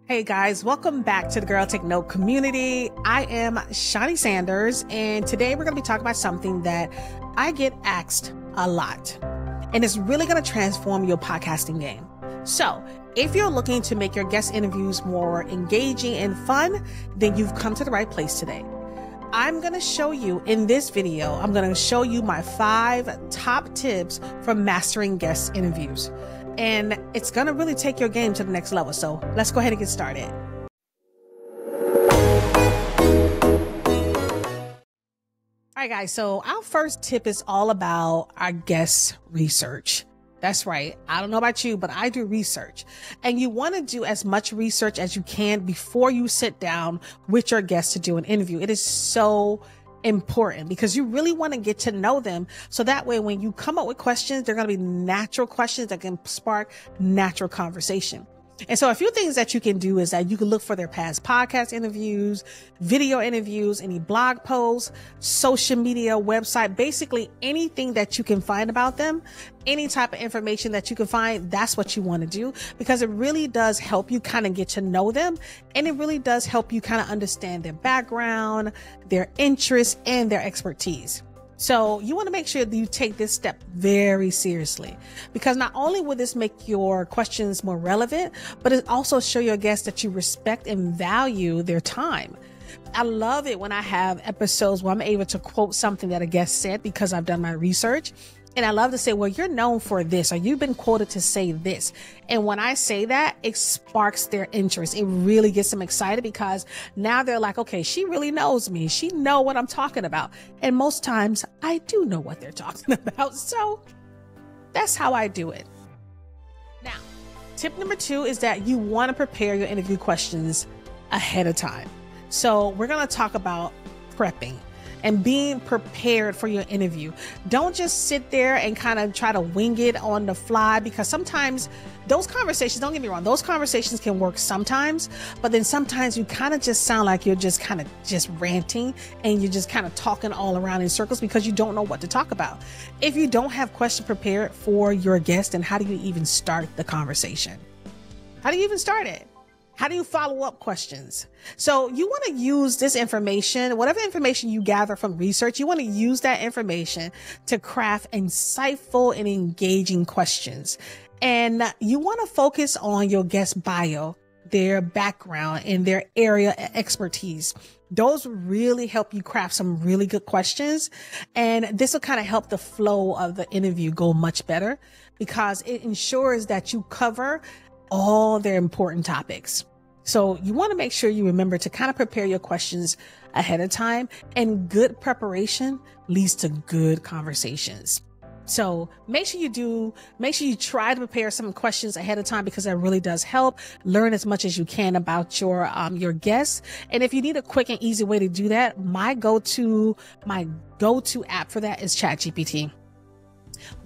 Hey guys, welcome back to the Girl Take Note community. I am Shaunie Sanders, and today we're going to be talking about something that I get asked a lot, and it's really going to transform your podcasting game. So if you're looking to make your guest interviews more engaging and fun, then you've come to the right place today. I'm going to show you in this video, I'm going to show you my 5 top tips for mastering guest interviews. And it's going to really take your game to the next level. So let's go ahead and get started. All right, guys. So our first tip is all about our guest research. That's right. I don't know about you, but I do research. And you want to do as much research as you can before you sit down with your guest to do an interview. It is so important because you really want to get to know them. So that way, when you come up with questions, they're going to be natural questions that can spark natural conversation. And so a few things that you can do is that you can look for their past podcast interviews, video interviews, any blog posts, social media, website, basically anything that you can find about them, any type of information that you can find. That's what you want to do because it really does help you kind of get to know them. And it really does help you kind of understand their background, their interests, and their expertise. So you want to make sure that you take this step very seriously because not only will this make your questions more relevant, but it also show your guests that you respect and value their time. I love it when I have episodes where I'm able to quote something that a guest said because I've done my research. And I love to say, well, you're known for this, or you've been quoted to say this. And when I say that, it sparks their interest. It really gets them excited because now they're like, okay, she really knows me. She know what I'm talking about. And most times I do know what they're talking about. So that's how I do it. Now, tip number 2 is that you want to prepare your interview questions ahead of time. So we're going to talk about prepping and being prepared for your interview. Don't just sit there and kind of try to wing it on the fly because sometimes those conversations, don't get me wrong, those conversations can work sometimes, but then sometimes you kind of just sound like you're just kind of just ranting and you're just kind of talking all around in circles because you don't know what to talk about. If you don't have questions prepared for your guest, then how do you even start the conversation? How do you even start it? How do you follow up questions? So you want to use this information, whatever information you gather from research, you want to use that information to craft insightful and engaging questions. And you want to focus on your guest bio, their background, and their area of expertise. Those really help you craft some really good questions. And this will kind of help the flow of the interview go much better because it ensures that you cover all their important topics. So you want to make sure you remember to kind of prepare your questions ahead of time, and good preparation leads to good conversations. So make sure you try to prepare some questions ahead of time because that really does help. Learn as much as you can about your guests. And if you need a quick and easy way to do that, my go-to app for that is ChatGPT.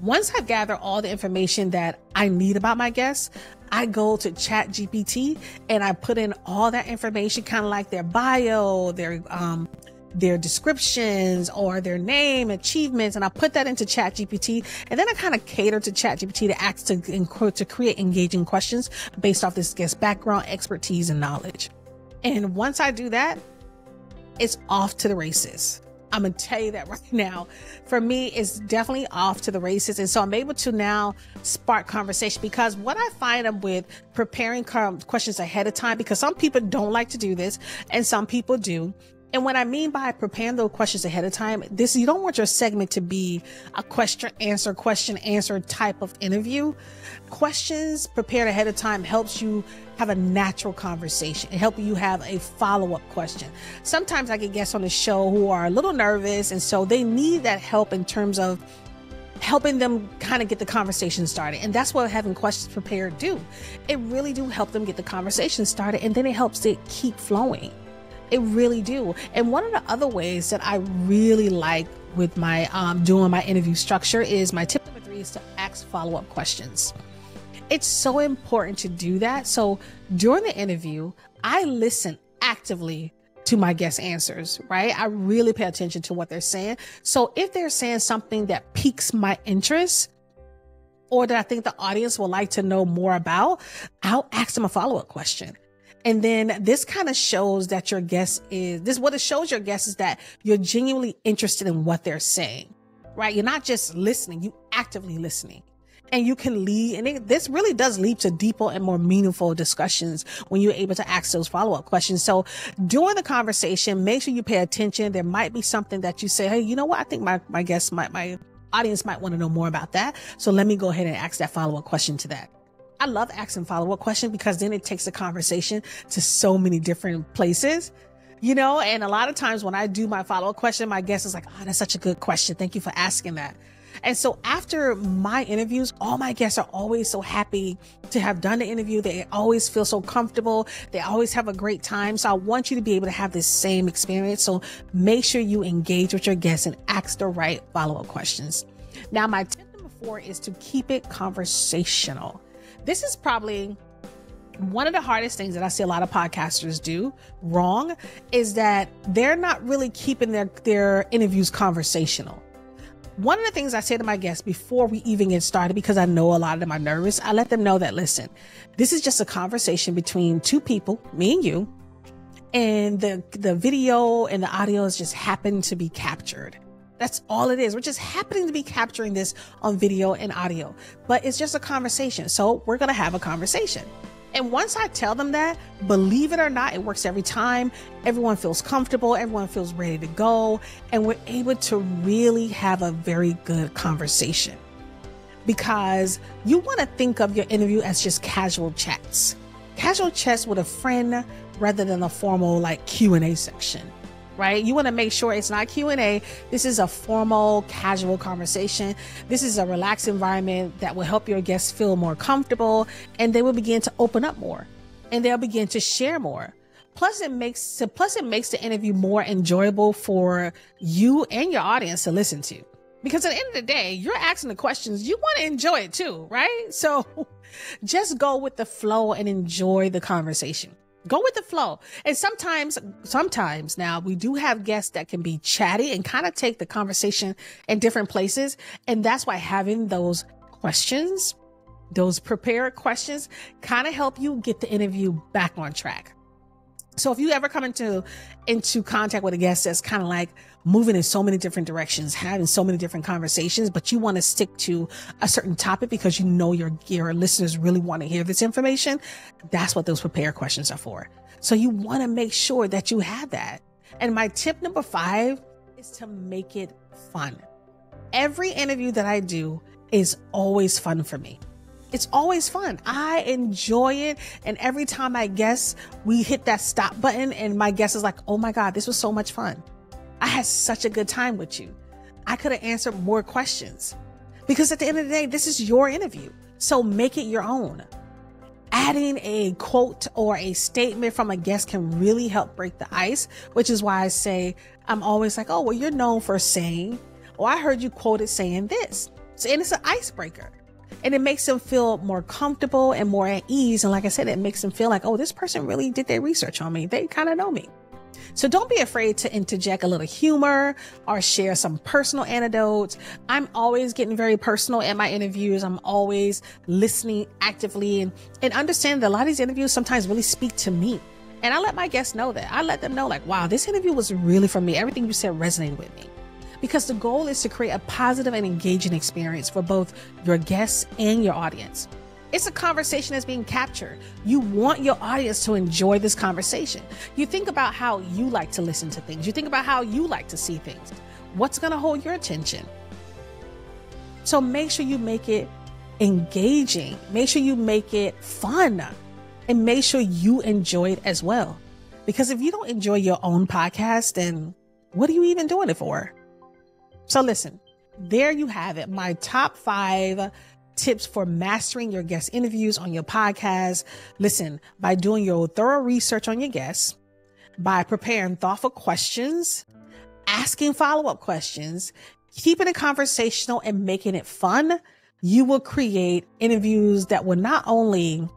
Once I gather all the information that I need about my guests, I go to ChatGPT and I put in all that information, kind of like their bio, their descriptions or their name, achievements, and I put that into ChatGPT. And then I kind of cater to ChatGPT to ask to create engaging questions based off this guest background, expertise, and knowledge. And once I do that, it's off to the races. I'm going to tell you that right now. For me, it's definitely off to the races. And so I'm able to now spark conversation because what I find with preparing questions ahead of time, because some people don't like to do this and some people do. And what I mean by preparing those questions ahead of time, you don't want your segment to be a question answer type of interview. Questions prepared ahead of time helps you have a natural conversation. It helps you have a follow-up question. Sometimes I get guests on the show who are a little nervous, and so they need that help in terms of helping them kind of get the conversation started. And that's what having questions prepared do. It really do help them get the conversation started, and then it helps it keep flowing. It really do. And one of the other ways that I really like with my doing my interview structure is my tip number 3 is to ask follow-up questions. It's so important to do that. So during the interview, I listen actively to my guest answers, right? I really pay attention to what they're saying. So if they're saying something that piques my interest or that I think the audience would like to know more about, I'll ask them a follow-up question. And then this kind of shows that your guest what it shows your guest is that you're genuinely interested in what they're saying, right? You're not just listening, you actively listening. And you can lead, and this really does lead to deeper and more meaningful discussions when you're able to ask those follow-up questions. So during the conversation, make sure you pay attention. There might be something that you say, hey, you know what? I think my audience might want to know more about that. So let me go ahead and ask that follow-up question to that. I love asking follow-up questions because then it takes the conversation to so many different places, and a lot of times when I do my follow-up question, my guest is like, oh, that's such a good question. Thank you for asking that. And so after my interviews, all my guests are always so happy to have done the interview. They always feel so comfortable. They always have a great time. So I want you to be able to have this same experience. So make sure you engage with your guests and ask the right follow-up questions. Now, my tip number 4 is to keep it conversational. This is probably one of the hardest things that I see a lot of podcasters do wrong, is that they're not really keeping their interviews conversational. One of the things I say to my guests before we even get started, because I know a lot of them are nervous, I let them know that, listen, this is just a conversation between two people, me and you, and the video and the audio is just happen to be captured. That's all it is. We're just happening to be capturing this on video and audio, but it's just a conversation. So we're going to have a conversation. And once I tell them that, believe it or not, it works every time. Everyone feels comfortable. Everyone feels ready to go. And we're able to really have a very good conversation, because you want to think of your interview as just casual chats with a friend rather than a formal Q&A section. Right? You want to make sure it's not Q&A. This is a formal, casual conversation. This is a relaxed environment that will help your guests feel more comfortable, and they will begin to open up more, and they'll begin to share more. Plus, it makes the interview more enjoyable for you and your audience to listen to. Because at the end of the day, you're asking the questions, you want to enjoy it too, right? So just go with the flow and enjoy the conversation. Go with the flow. And sometimes now we do have guests that can be chatty and kind of take the conversation in different places. And that's why having those questions, those prepared questions, kind of help you get the interview back on track. So if you ever come into contact with a guest that's kind of like moving in so many different directions, having so many different conversations, but you want to stick to a certain topic because you know your listeners really want to hear this information, that's what those prepared questions are for. So you want to make sure that you have that. And my tip number 5 is to make it fun. Every interview that I do is always fun for me. It's always fun. I enjoy it. And every time I guess we hit that stop button and my guest is like, oh my God, this was so much fun. I had such a good time with you. I could have answered more questions, because at the end of the day, this is your interview. So make it your own. Adding a quote or a statement from a guest can really help break the ice, which is why I say, I'm always like, oh, well, you're known for saying, or I heard you quoted saying this. And it's an icebreaker. And it makes them feel more comfortable and more at ease. And like I said, it makes them feel like, oh, this person really did their research on me. They kind of know me. So don't be afraid to interject a little humor or share some personal anecdotes. I'm always getting very personal in my interviews. I'm always listening actively and understand that a lot of these interviews sometimes really speak to me. And I let my guests know that. I let them know like, wow, this interview was really for me. Everything you said resonated with me. Because the goal is to create a positive and engaging experience for both your guests and your audience. It's a conversation that's being captured. You want your audience to enjoy this conversation. You think about how you like to listen to things. You think about how you like to see things. What's going to hold your attention? So make sure you make it engaging. Make sure you make it fun. And make sure you enjoy it as well. Because if you don't enjoy your own podcast, then what are you even doing it for? So listen, there you have it. My top 5 tips for mastering your guest interviews on your podcast. Listen, by doing your thorough research on your guests, by preparing thoughtful questions, asking follow-up questions, keeping it conversational and making it fun, you will create interviews that will not only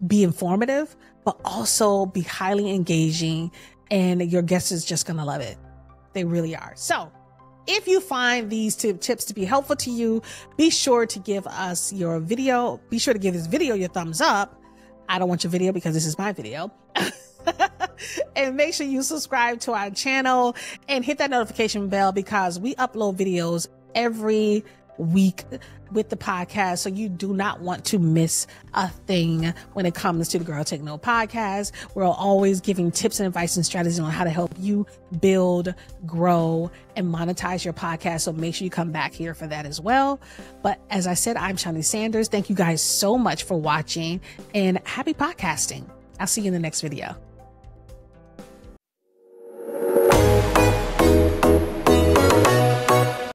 be informative, but also be highly engaging, and your guest is just going to love it. They really are. So if you find these tips to be helpful to you, be sure to give us your video. Be sure to give this video your thumbs up. I don't want your video because this is my video. And make sure you subscribe to our channel and hit that notification bell because we upload videos every week with the podcast. So you do not want to miss a thing when it comes to the Girl Take Note podcast. We're always giving tips and advice and strategies on how to help you build, grow, and monetize your podcast. So make sure you come back here for that as well. But as I said, I'm Shaunie Sanders. Thank you guys so much for watching and happy podcasting. I'll see you in the next video.